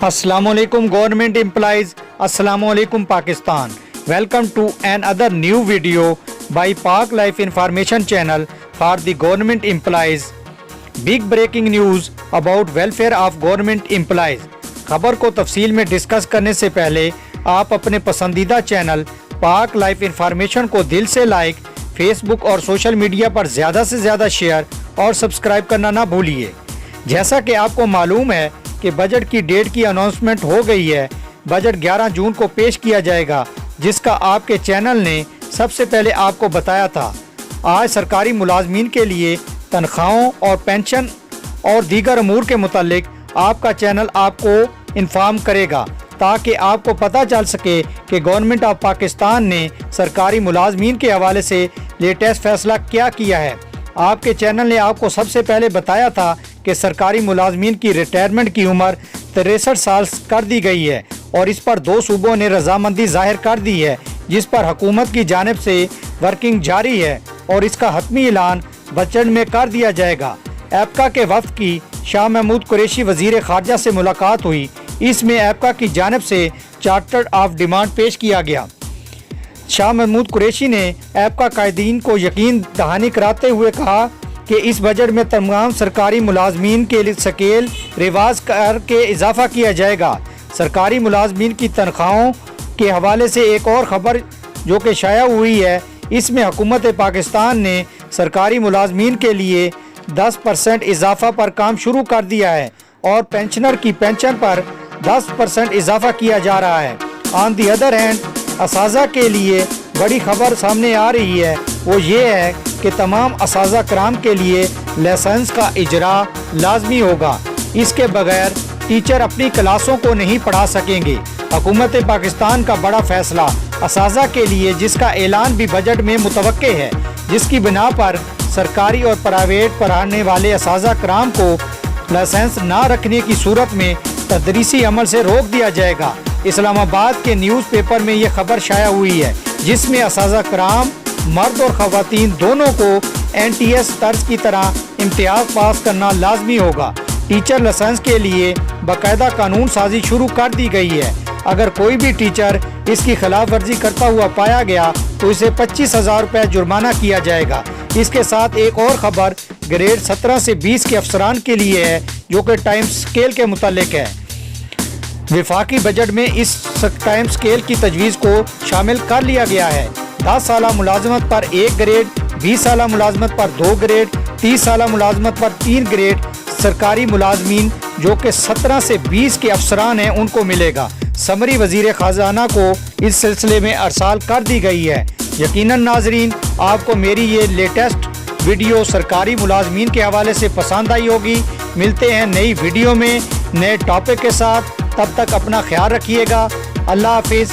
Assalamualaikum government employees, Assalamualaikum Pakistan. Welcome to another new video by Pak Life Information channel for the government employees. Big breaking news about welfare of government employees. खबर को तफसील में discuss करने से पहले आप अपने पसंदीदा चैनल पाक लाइफ इंफॉर्मेशन को दिल से लाइक, फेसबुक और सोशल मीडिया पर ज़्यादा से ज़्यादा शेयर और सब्सक्राइब करना ना भूलिए। जैसा कि आपको मालूम है कि बजट की डेट की अनाउंसमेंट हो गई है। बजट 11 जून को पेश किया जाएगा, जिसका आपके चैनल ने सबसे पहले आपको बताया था। आज सरकारी मुलाजमीन के लिए तनख्वाहों और पेंशन और दीगर अमूर के मुतालिक आपका चैनल आपको इन्फॉर्म करेगा, ताकि आपको पता चल सके कि गवर्नमेंट ऑफ पाकिस्तान ने सरकारी मुलाजमीन के हवाले से लेटेस्ट फैसला क्या किया है। आपके चैनल ने आपको सबसे पहले बताया था कि सरकारी मुलाजमीन की रिटायरमेंट की उम्र 63 साल कर दी गई है और इस पर 2 सूबों ने रजामंदी जाहिर कर दी है, जिस पर हुकूमत की जानिब से वर्किंग जारी है और इसका हतमी ऐलान बजट में कर दिया जाएगा। एपका के वफ्द की शाह महमूद कुरैशी वज़ीर ख़ारजा से मुलाकात हुई। इसमें एपका की जानिब से चार्टर ऑफ डिमांड पेश किया गया। शाह महमूद कुरैशी ने एपका कायदीन को यकीन दहानी कराते हुए कहा कि इस बजट में तमाम सरकारी मुलाजमीन के लिए स्केल रिवाज करके इजाफा किया जाएगा। सरकारी मुलाजमीन की तनख्वाहों के हवाले से एक और ख़बर जो कि शाया हुई है, इसमें हुकूमत पाकिस्तान ने सरकारी मुलाजमीन के लिए 10% इजाफा पर काम शुरू कर दिया है और पेंशनर की पेंशन पर 10% इजाफा किया जा रहा है। ऑन दी अदर हैंड असाजा के लिए बड़ी खबर सामने आ रही है, वो ये है कि तमाम असाजा कराम के लिए लाइसेंस का इजरा लाजमी होगा। इसके बगैर टीचर अपनी क्लासों को नहीं पढ़ा सकेंगे। हुकूमत पाकिस्तान का बड़ा फैसला असाजा के लिए, जिसका ऐलान भी बजट में मुतवक्के है, जिसकी बिना पर सरकारी और प्राइवेट पढ़ाने वाले असाजा कराम को लाइसेंस ना रखने की सूरत में तदरीसी अमल से रोक दिया जाएगा। इस्लामाबाद के न्यूज़पेपर में ये खबर शाया हुई है, जिसमें असाजा कराम मर्द और ख़वातीन दोनों को NTS तर्ज की तरह इम्तियाज़ पास करना लाजमी होगा। टीचर लाइसेंस के लिए बाकायदा कानून साजी शुरू कर दी गई है। अगर कोई भी टीचर इसकी खिलाफ वर्जी करता हुआ पाया गया तो इसे 25,000 रुपये जुर्माना किया जाएगा। इसके साथ एक और ख़बर ग्रेड 17 से 20 के अफसरान के लिए है, जो कि टाइम स्केल के मुतालिक है। वफाकी बजट में इस टाइम स्केल की तजवीज़ को शामिल कर लिया गया है। 10 साल मुलाजमत पर 1 ग्रेड, 20 साल मुलाजमत पर 2 ग्रेड, 30 साल मुलाजमत पर 3 ग्रेड सरकारी मुलाजमीन जो कि 17 से 20 के अफसरान हैं उनको मिलेगा। समरी वज़ीर ख़जाना को इस सिलसिले में अरसाल कर दी गई है। यकीनन नाजरीन, आपको मेरी ये लेटेस्ट वीडियो सरकारी मुलाजमीन के हवाले से पसंद आई होगी। मिलते हैं नई वीडियो में नए टॉपिक के साथ, तब तक अपना ख्याल रखिएगा। अल्लाह हाफिज़।